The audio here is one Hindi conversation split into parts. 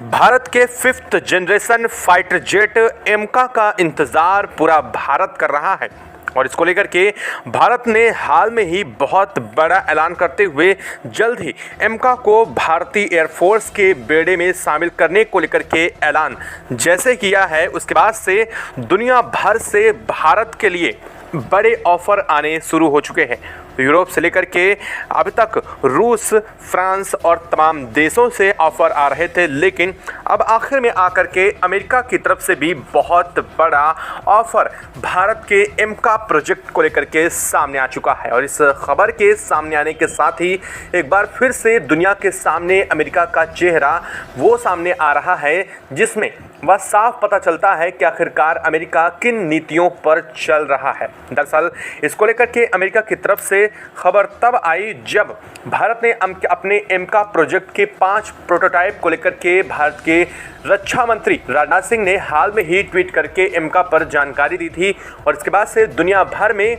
भारत के फिफ्थ जनरेशन फाइटर जेट एमका का इंतजार पूरा भारत कर रहा है और इसको लेकर के भारत ने हाल में ही बहुत बड़ा ऐलान करते हुए जल्द ही एमका को भारतीय एयरफोर्स के बेड़े में शामिल करने को लेकर के ऐलान जैसे किया है, उसके बाद से दुनिया भर से भारत के लिए बड़े ऑफर आने शुरू हो चुके हैं। यूरोप से लेकर के अभी तक रूस, फ्रांस और तमाम देशों से ऑफर आ रहे थे, लेकिन अब आखिर में आकर के अमेरिका की तरफ से भी बहुत बड़ा ऑफर भारत के एमका प्रोजेक्ट को लेकर के सामने आ चुका है। और इस खबर के सामने आने के साथ ही एक बार फिर से दुनिया के सामने अमेरिका का चेहरा वो सामने आ रहा है जिसमें वह साफ पता चलता है कि आखिरकार अमेरिका किन नीतियों पर चल रहा है। दरअसल इसको लेकर के अमेरिका की तरफ से खबर तब आई जब भारत ने अपने एमका प्रोजेक्ट के 5 प्रोटोटाइप को लेकर के भारत के रक्षा मंत्री राजनाथ सिंह ने हाल में ही ट्वीट करके एमका पर जानकारी दी थी। और इसके बाद से दुनिया भर में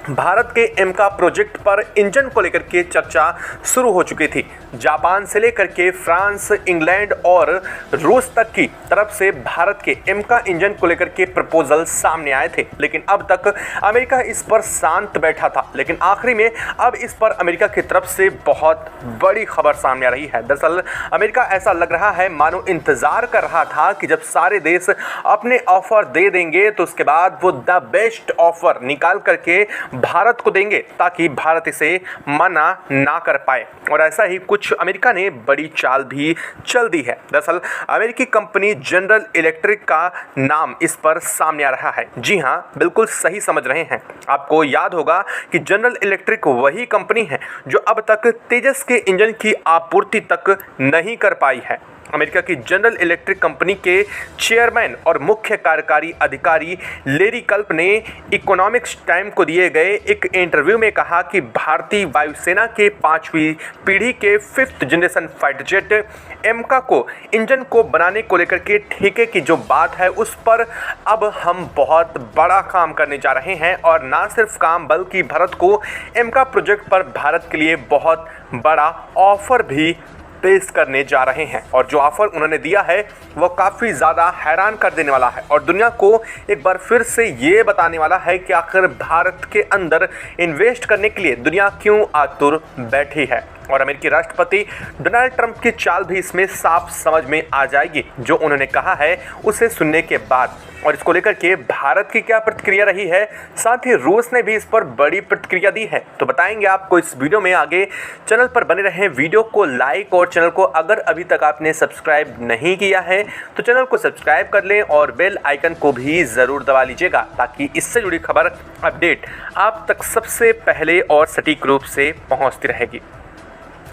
भारत के एमका प्रोजेक्ट पर इंजन को लेकर के चर्चा शुरू हो चुकी थी। जापान से लेकर के फ्रांस, इंग्लैंड और रूस तक की तरफ से भारत के एमका इंजन को लेकर के प्रपोजल सामने आए थे, लेकिन अब तक अमेरिका इस पर शांत बैठा था। लेकिन आखिरी में अब इस पर अमेरिका की तरफ से बहुत बड़ी खबर सामने आ रही है। दरअसल अमेरिका ऐसा लग रहा है मानो इंतजार कर रहा था कि जब सारे देश अपने ऑफर दे देंगे तो उसके बाद वो द बेस्ट ऑफर निकाल करके भारत को देंगे ताकि भारत इसे मना ना कर पाए। और ऐसा ही कुछ अमेरिका ने बड़ी चाल भी चल दी है। दरअसल अमेरिकी कंपनी जनरल इलेक्ट्रिक का नाम इस पर सामने आ रहा है। जी हां, बिल्कुल सही समझ रहे हैं। आपको याद होगा कि जनरल इलेक्ट्रिक वही कंपनी है जो अब तक तेजस के इंजन की आपूर्ति तक नहीं कर पाई है। अमेरिका की जनरल इलेक्ट्रिक कंपनी के चेयरमैन और मुख्य कार्यकारी अधिकारी लेरी कल्प ने इकोनॉमिक्स टाइम को दिए गए एक इंटरव्यू में कहा कि भारतीय वायुसेना के 5वीं पीढ़ी के फिफ्थ जनरेशन फाइटर जेट एमका को इंजन को बनाने को लेकर के ठेके की जो बात है उस पर अब हम बहुत बड़ा काम करने जा रहे हैं। और ना सिर्फ काम बल्कि भारत को एमका प्रोजेक्ट पर भारत के लिए बहुत बड़ा ऑफर भी पेश करने जा रहे हैं। और जो ऑफर उन्होंने दिया है वो काफ़ी ज़्यादा हैरान कर देने वाला है और दुनिया को एक बार फिर से ये बताने वाला है कि आखिर भारत के अंदर इन्वेस्ट करने के लिए दुनिया क्यों आतुर बैठी है। और अमेरिकी राष्ट्रपति डोनाल्ड ट्रंप की चाल भी इसमें साफ समझ में आ जाएगी जो उन्होंने कहा है उसे सुनने के बाद। और इसको लेकर के भारत की क्या प्रतिक्रिया रही है, साथ ही रूस ने भी इस पर बड़ी प्रतिक्रिया दी है, तो बताएंगे आपको इस वीडियो में। आगे चैनल पर बने रहें, वीडियो को लाइक और चैनल को अगर अभी तक आपने सब्सक्राइब नहीं किया है तो चैनल को सब्सक्राइब कर लें और बेल आइकन को भी ज़रूर दबा लीजिएगा ताकि इससे जुड़ी खबर अपडेट आप तक सबसे पहले और सटीक रूप से पहुँचती रहेगी।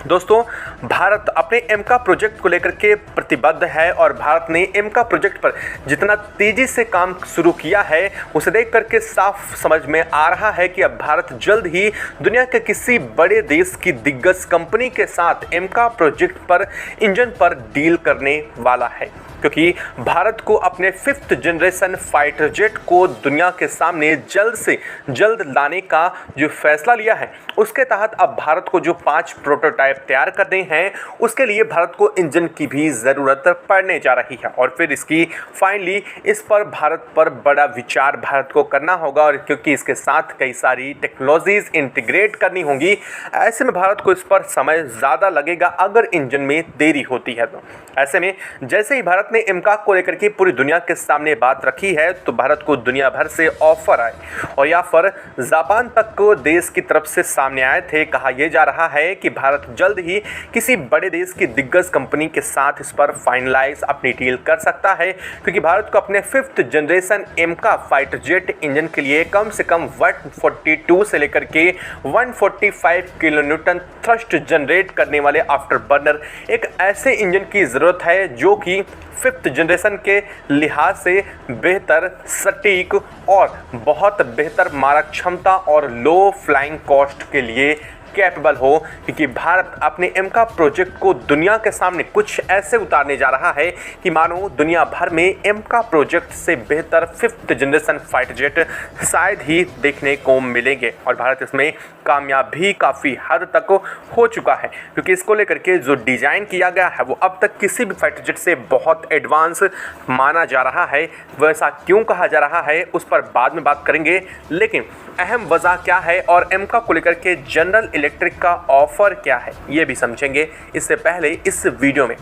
दोस्तों, भारत अपने एमका प्रोजेक्ट को लेकर के प्रतिबद्ध है और भारत ने एमका प्रोजेक्ट पर जितना तेजी से काम शुरू किया है उसे देख करके साफ समझ में आ रहा है कि अब भारत जल्द ही दुनिया के किसी बड़े देश की दिग्गज कंपनी के साथ एमका प्रोजेक्ट पर इंजन पर डील करने वाला है, क्योंकि भारत को अपने फिफ्थ जनरेशन फाइटर जेट को दुनिया के सामने जल्द से जल्द लाने का जो फैसला लिया है उसके तहत अब भारत को जो 5 प्रोटोटाइप तैयार करने हैं उसके लिए भारत को इंजन की भी ज़रूरत पड़ने जा रही है। और फिर इसकी फाइनली इस पर भारत पर बड़ा विचार भारत को करना होगा और क्योंकि इसके साथ कई सारी टेक्नोलॉजीज इंटीग्रेट करनी होंगी, ऐसे में भारत को इस पर समय ज़्यादा लगेगा अगर इंजन में देरी होती है। तो ऐसे में जैसे ही भारत ने एमका को लेकर के पूरी दुनिया के सामने बात रखी है तो भारत को दुनिया भर से ऑफर आए और यह ऑफर जापान तक को देश की तरफ से सामने आए थे। कहा यह जा रहा है कि भारत जल्द ही किसी बड़े देश की दिग्गज कंपनी के साथ इस पर फाइनलाइज अपनी डील कर सकता है, क्योंकि भारत को अपने fifth generation एमका fighter jet engine के लिए कम से कम 142 से लेकर के 145 किलो न्यूटन थ्रस्ट जनरेट करने वाले आफ्टर बर्नर एक ऐसे इंजन की ज़रूरत है जो कि फिफ्थ जनरेशन के लिहाज से बेहतर, सटीक और बहुत बेहतर मारक क्षमता और लो फ्लाइंग कॉस्ट के लिए कैपेबल हो, क्योंकि भारत अपने एमका प्रोजेक्ट को दुनिया के सामने कुछ ऐसे उतारने जा रहा है कि मानो दुनिया भर में एमका प्रोजेक्ट से बेहतर 5th जनरेशन फाइटर जेट शायद ही देखने को मिलेंगे। और भारत इसमें कामयाब भी काफ़ी हद तक हो चुका है, क्योंकि इसको लेकर के जो डिज़ाइन किया गया है वो अब तक किसी भी फाइटर जेट से बहुत एडवांस माना जा रहा है। वैसा क्यों कहा जा रहा है उस पर बाद में बात करेंगे, लेकिन अहम वजह क्या है और एमका को लेकर के जनरल इलेक्ट्रिक का ऑफर क्या है ये भी समझेंगे इससे पहले इस वीडियो में।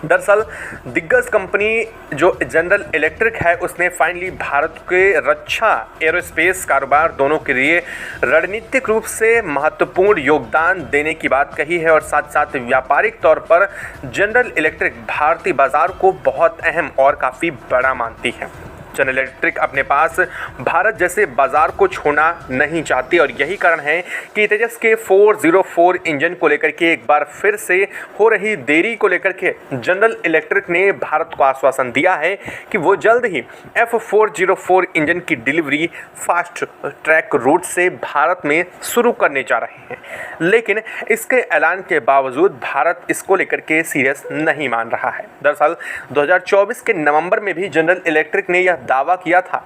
दरअसल दिग्गज कंपनी जो जनरल इलेक्ट्रिक है उसने फाइनली भारत के रक्षा एरोस्पेस कारोबार दोनों के लिए रणनीतिक रूप से महत्वपूर्ण योगदान देने की बात कही है और साथ साथ व्यापारिक तौर पर जनरल इलेक्ट्रिक भारतीय बाजार को बहुत अहम और काफ़ी बड़ा मानती है। जनरल इलेक्ट्रिक अपने पास भारत जैसे बाजार को छोड़ना नहीं चाहती और यही कारण है कि तेजस के 404 इंजन को लेकर के एक बार फिर से हो रही देरी को लेकर के जनरल इलेक्ट्रिक ने भारत को आश्वासन दिया है कि वो जल्द ही F404 इंजन की डिलीवरी फास्ट ट्रैक रूट से भारत में शुरू करने जा रहे हैं। लेकिन इसके ऐलान के बावजूद भारत इसको लेकर के सीरियस नहीं मान रहा है। दरअसल 2024 के नवंबर में भी जनरल इलेक्ट्रिक ने यह दावा किया था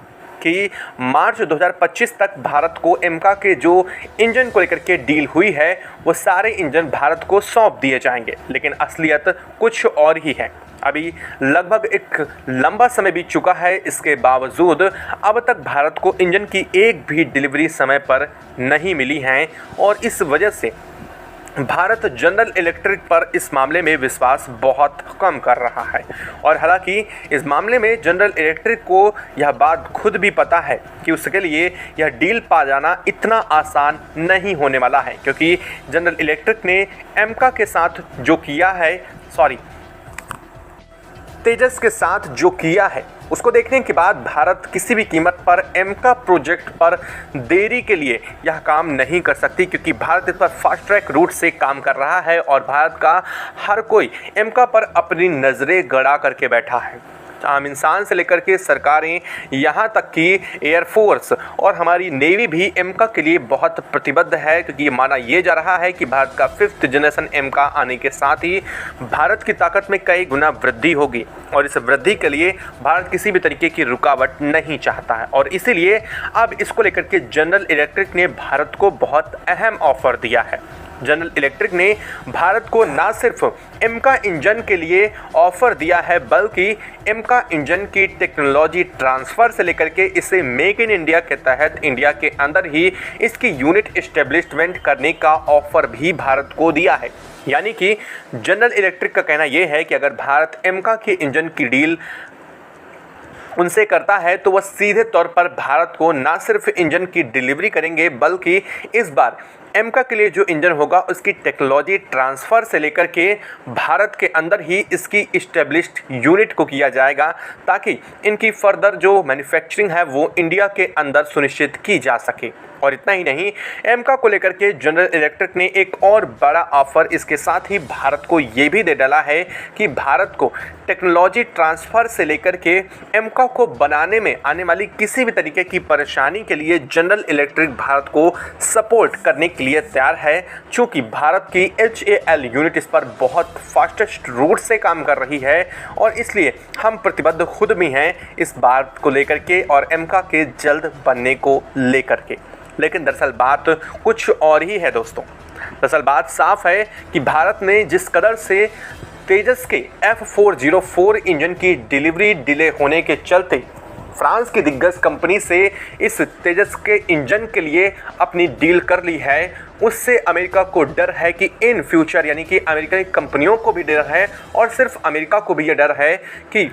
कि मार्च 2025 तक भारत को एमका के जो इंजन को लेकर के डील हुई है वो सारे इंजन भारत को सौंप दिए जाएंगे, लेकिन असलियत कुछ और ही है। अभी लगभग एक लंबा समय बीत चुका है, इसके बावजूद अब तक भारत को इंजन की एक भी डिलीवरी समय पर नहीं मिली है और इस वजह से भारत जनरल इलेक्ट्रिक पर इस मामले में विश्वास बहुत कम कर रहा है। और हालांकि इस मामले में जनरल इलेक्ट्रिक को यह बात खुद भी पता है कि उसके लिए यह डील पा जाना इतना आसान नहीं होने वाला है, क्योंकि जनरल इलेक्ट्रिक ने एमका के साथ जो किया है तेजस के साथ जो किया है उसको देखने के बाद भारत किसी भी कीमत पर एमका प्रोजेक्ट पर देरी के लिए यह काम नहीं कर सकती, क्योंकि भारत इस पर फास्ट ट्रैक रूट से काम कर रहा है और भारत का हर कोई एमका पर अपनी नज़रें गड़ा करके बैठा है। आम इंसान से लेकर के सरकारें यहाँ तक कि एयरफोर्स और हमारी नेवी भी एमका के लिए बहुत प्रतिबद्ध है, क्योंकि माना ये जा रहा है कि भारत का 5th जनरेशन एमका आने के साथ ही भारत की ताकत में कई गुना वृद्धि होगी और इस वृद्धि के लिए भारत किसी भी तरीके की रुकावट नहीं चाहता है। और इसीलिए अब इसको लेकर के जनरल इलेक्ट्रिक ने भारत को बहुत अहम ऑफर दिया है। जनरल इलेक्ट्रिक ने भारत को न सिर्फ एमका इंजन के लिए ऑफर दिया है, बल्कि एमका इंजन की टेक्नोलॉजी ट्रांसफ़र से लेकर के इसे मेक इन इंडिया के तहत इंडिया के अंदर ही इसकी यूनिट इस्टेब्लिशमेंट करने का ऑफर भी भारत को दिया है। यानी कि जनरल इलेक्ट्रिक का कहना यह है कि अगर भारत एमका के इंजन की डील उनसे करता है तो वह सीधे तौर पर भारत को न सिर्फ इंजन की डिलीवरी करेंगे, बल्कि इस बार एमका के लिए जो इंजन होगा उसकी टेक्नोलॉजी ट्रांसफ़र से लेकर के भारत के अंदर ही इसकी इस्टेब्लिश्ड यूनिट को किया जाएगा, ताकि इनकी फर्दर जो मैन्युफैक्चरिंग है वो इंडिया के अंदर सुनिश्चित की जा सके। और इतना ही नहीं, एमका को लेकर के जनरल इलेक्ट्रिक ने एक और बड़ा ऑफर इसके साथ ही भारत को ये भी दे डाला है कि भारत को टेक्नोलॉजी ट्रांसफ़र से लेकर के एमका को बनाने में आने वाली किसी भी तरीके की परेशानी के लिए जनरल इलेक्ट्रिक भारत को सपोर्ट करने के लिए तैयार है। चूँकि भारत की HAL यूनिट इस पर बहुत फास्टेस्ट रूट से काम कर रही है और इसलिए हम प्रतिबद्ध खुद भी हैं इस बात को लेकर के और एमका के जल्द बनने को लेकर के। लेकिन दरअसल बात कुछ और ही है दोस्तों। दरअसल बात साफ है कि भारत ने जिस कदर से तेजस के F404 इंजन की डिलीवरी डिले होने के चलते फ्रांस की दिग्गज कंपनी से इस तेजस के इंजन के लिए अपनी डील कर ली है, उससे अमेरिका को डर है कि इन फ्यूचर, यानी कि अमेरिकी कंपनियों को भी डर है और सिर्फ अमेरिका को भी ये डर है कि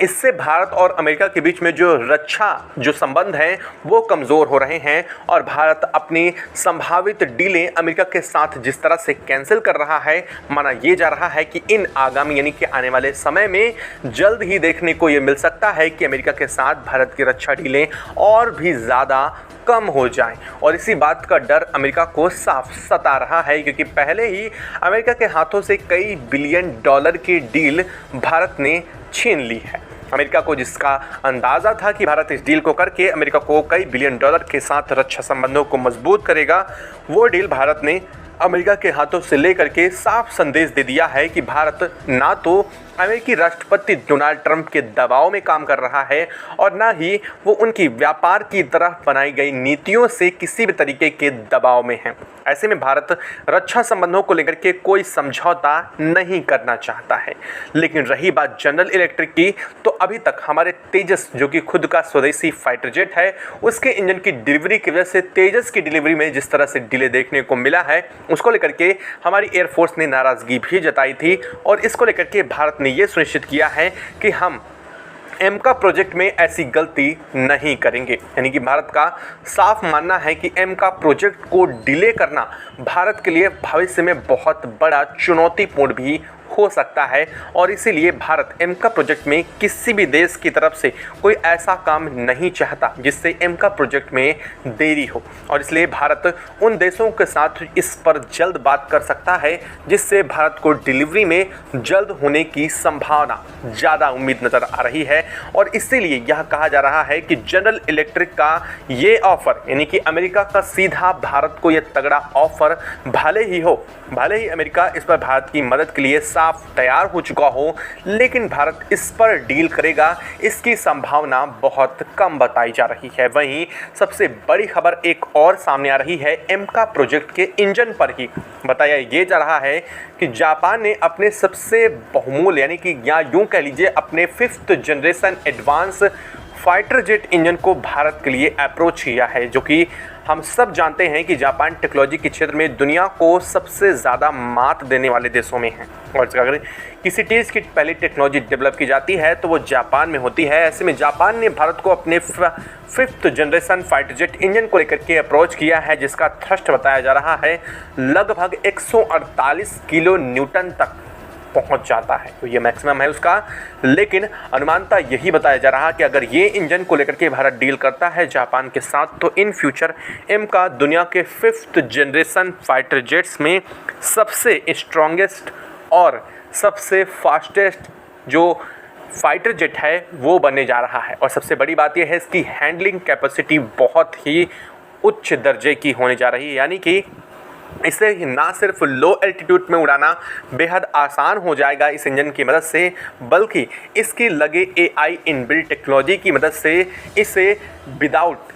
इससे भारत और अमेरिका के बीच में जो रक्षा जो संबंध हैं वो कमज़ोर हो रहे हैं और भारत अपनी संभावित डीलें अमेरिका के साथ जिस तरह से कैंसिल कर रहा है, माना ये जा रहा है कि इन आगामी यानी कि आने वाले समय में जल्द ही देखने को ये मिल सकता है कि अमेरिका के साथ भारत की रक्षा डीलें और भी ज़्यादा कम हो जाएं। और इसी बात का डर अमेरिका को साफ सता रहा है, क्योंकि पहले ही अमेरिका के हाथों से कई बिलियन डॉलर की डील भारत ने छीन ली है। अमेरिका को जिसका अंदाज़ा था कि भारत इस डील को करके अमेरिका को कई बिलियन डॉलर के साथ रक्षा संबंधों को मजबूत करेगा, वो डील भारत ने अमेरिका के हाथों से लेकर के साफ संदेश दे दिया है कि भारत ना तो अमेरिकी राष्ट्रपति डोनाल्ड ट्रंप के दबाव में काम कर रहा है और ना ही वो उनकी व्यापार की तरह बनाई गई नीतियों से किसी भी तरीके के दबाव में है। ऐसे में भारत रक्षा संबंधों को लेकर के कोई समझौता नहीं करना चाहता है। लेकिन रही बात जनरल इलेक्ट्रिक की, तो अभी तक हमारे तेजस जो कि खुद का स्वदेशी फाइटर जेट है, उसके इंजन की डिलीवरी की वजह से तेजस की डिलीवरी में जिस तरह से डिले देखने को मिला है, उसको लेकर के हमारी एयरफोर्स ने नाराज़गी भी जताई थी और इसको लेकर के भारत ने ये सुनिश्चित किया है कि हम एमका प्रोजेक्ट में ऐसी गलती नहीं करेंगे। यानी कि भारत का साफ मानना है कि एमका प्रोजेक्ट को डिले करना भारत के लिए भविष्य में बहुत बड़ा चुनौतीपूर्ण भी हो सकता है और इसीलिए भारत एमका प्रोजेक्ट में किसी भी देश की तरफ से कोई ऐसा काम नहीं चाहता जिससे एमका प्रोजेक्ट में देरी हो और इसलिए भारत उन देशों के साथ इस पर जल्द बात कर सकता है जिससे भारत को डिलीवरी में जल्द होने की संभावना ज़्यादा उम्मीद नज़र आ रही है। और इसीलिए यह कहा जा रहा है कि जनरल इलेक्ट्रिक का ये ऑफ़र, यानी कि अमेरिका का सीधा भारत को ये तगड़ा ऑफ़र भले ही अमेरिका इस पर भारत की मदद के लिए साफ तैयार हो चुका हो, लेकिन भारत इस पर डील करेगा इसकी संभावना बहुत कम बताई जा रही है। वहीं सबसे बड़ी खबर एक और सामने आ रही है एमका प्रोजेक्ट के इंजन पर ही। बताया ये जा रहा है कि जापान ने अपने सबसे बहुमूल्य, यानी कि या यूं कह लीजिए अपने 5th generation advance fighter jet engine को भारत के लिए अप्रोच किया है, जो कि हम सब जानते हैं कि जापान टेक्नोलॉजी के क्षेत्र में दुनिया को सबसे ज़्यादा मात देने वाले देशों में है और अगर किसी चीज़ की पहली टेक्नोलॉजी डेवलप की जाती है तो वो जापान में होती है। ऐसे में जापान ने भारत को अपने 5th generation fighter jet engine को लेकर के अप्रोच किया है, जिसका थ्रस्ट बताया जा रहा है लगभग 148 किलो न्यूटन तक पहुंच जाता है, तो ये मैक्सिमम है उसका। लेकिन अनुमानता यही बताया जा रहा है कि अगर ये इंजन को लेकर के भारत डील करता है जापान के साथ तो इन फ्यूचर एमका दुनिया के 5th जनरेशन फाइटर जेट्स में सबसे स्ट्रॉन्गेस्ट और सबसे फास्टेस्ट जो फाइटर जेट है वो बनने जा रहा है। और सबसे बड़ी बात यह है इसकी हैंडलिंग कैपेसिटी बहुत ही उच्च दर्जे की होने जा रही है, यानी कि इसे ना सिर्फ लो एल्टीट्यूड में उड़ाना बेहद आसान हो जाएगा इस इंजन की मदद से, बल्कि इसकी लगे AI इनबिल्ट टेक्नोलॉजी की मदद से इसे विदाउट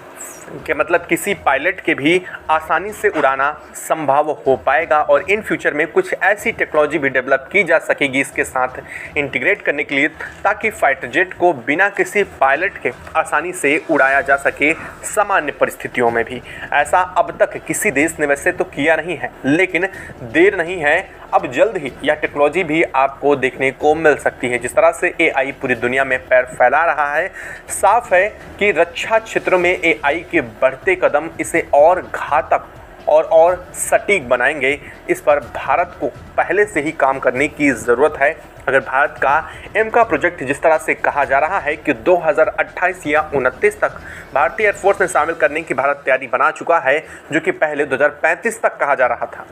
के मतलब किसी पायलट के भी आसानी से उड़ाना संभव हो पाएगा। और इन फ्यूचर में कुछ ऐसी टेक्नोलॉजी भी डेवलप की जा सकेगी इसके साथ इंटीग्रेट करने के लिए, ताकि फाइटर जेट को बिना किसी पायलट के आसानी से उड़ाया जा सके सामान्य परिस्थितियों में भी। ऐसा अब तक किसी देश ने वैसे तो किया नहीं है, लेकिन देर नहीं है, अब जल्द ही यह टेक्नोलॉजी भी आपको देखने को मिल सकती है। जिस तरह से AI पूरी दुनिया में पैर फैला रहा है, साफ है कि रक्षा क्षेत्रों में AI के बढ़ते कदम इसे और घातक और सटीक बनाएंगे। इस पर भारत को पहले से ही काम करने की ज़रूरत है। अगर भारत का एमका प्रोजेक्ट जिस तरह से कहा जा रहा है कि 2028 या 29 तक भारतीय एयरफोर्स में शामिल करने की भारत तैयारी बना चुका है, जो कि पहले 2035 तक कहा जा रहा था,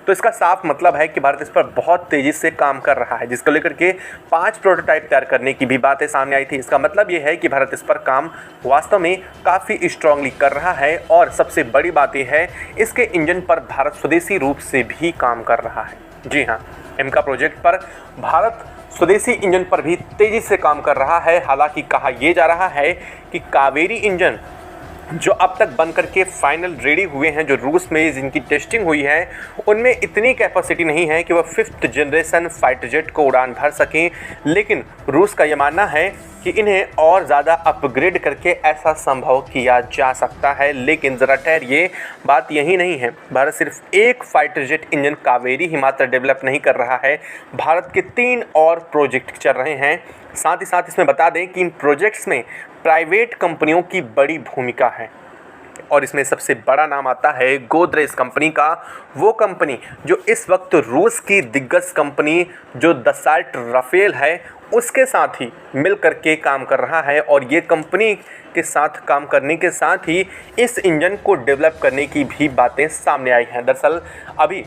तो इसका साफ मतलब है कि भारत इस पर बहुत तेज़ी से काम कर रहा है, जिसको लेकर के 5 प्रोटोटाइप तैयार करने की भी बातें सामने आई थी। इसका मतलब ये है कि भारत इस पर काम वास्तव में काफ़ी स्ट्रांगली कर रहा है। और सबसे बड़ी बात यह है इसके इंजन पर भारत स्वदेशी रूप से भी काम कर रहा है। जी हाँ, एमका प्रोजेक्ट पर भारत स्वदेशी इंजन पर भी तेज़ी से काम कर रहा है। हालांकि कहा यह जा रहा है कि कावेरी इंजन जो अब तक बन करके फाइनल रेडी हुए हैं, जो रूस में जिनकी टेस्टिंग हुई है, उनमें इतनी कैपेसिटी नहीं है कि वह 5th जनरेशन फाइटर जेट को उड़ान भर सकें। लेकिन रूस का यह मानना है कि इन्हें और ज़्यादा अपग्रेड करके ऐसा संभव किया जा सकता है। लेकिन ज़रा ठहरिए, बात यही नहीं है। भारत सिर्फ एक फाइटर जेट इंजन कावेरी ही मात्र डेवलप नहीं कर रहा है, भारत के 3 और प्रोजेक्ट चल रहे हैं। साथ ही साथ इसमें बता दें कि इन प्रोजेक्ट्स में प्राइवेट कंपनियों की बड़ी भूमिका है और इसमें सबसे बड़ा नाम आता है गोदरेज कंपनी का। वो कंपनी जो इस वक्त रूस की दिग्गज कंपनी जो दसाल्ट राफेल है उसके साथ ही मिल करके काम कर रहा है। और ये कंपनी के साथ काम करने के साथ ही इस इंजन को डेवलप करने की भी बातें सामने आई हैं। दरअसल अभी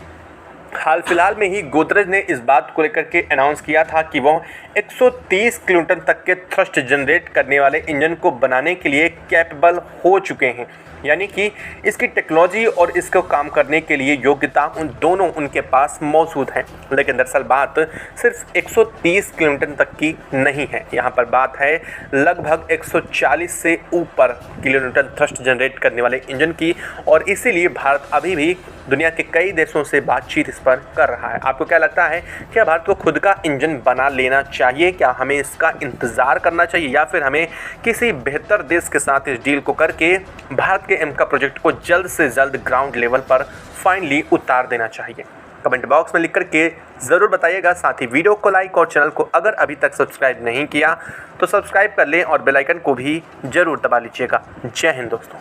हाल फिलहाल में ही गोदरेज ने इस बात को लेकर के अनाउंस किया था कि वह 130 किलोन्यूटन तक के थ्रस्ट जनरेट करने वाले इंजन को बनाने के लिए कैपेबल हो चुके हैं, यानी कि इसकी टेक्नोलॉजी और इसको काम करने के लिए योग्यता दोनों उनके पास मौजूद है। लेकिन दरअसल बात सिर्फ 130 किलोमीटर तक की नहीं है, यहाँ पर बात है लगभग 140 से ऊपर किलोमीटर थ्रस्ट जनरेट करने वाले इंजन की, और इसीलिए भारत अभी भी दुनिया के कई देशों से बातचीत इस पर कर रहा है। आपको क्या लगता है, क्या भारत को खुद का इंजन बना लेना चाहिए? क्या हमें इसका इंतज़ार करना चाहिए, या फिर हमें किसी बेहतर देश के साथ इस डील को करके भारत के एमका प्रोजेक्ट को जल्द से जल्द ग्राउंड लेवल पर फाइनली उतार देना चाहिए? कमेंट बॉक्स में लिख करके ज़रूर बताइएगा। साथ ही वीडियो को लाइक और चैनल को अगर अभी तक सब्सक्राइब नहीं किया तो सब्सक्राइब कर लें और बेल आइकन को भी ज़रूर दबा लीजिएगा। जय हिंद दोस्तों।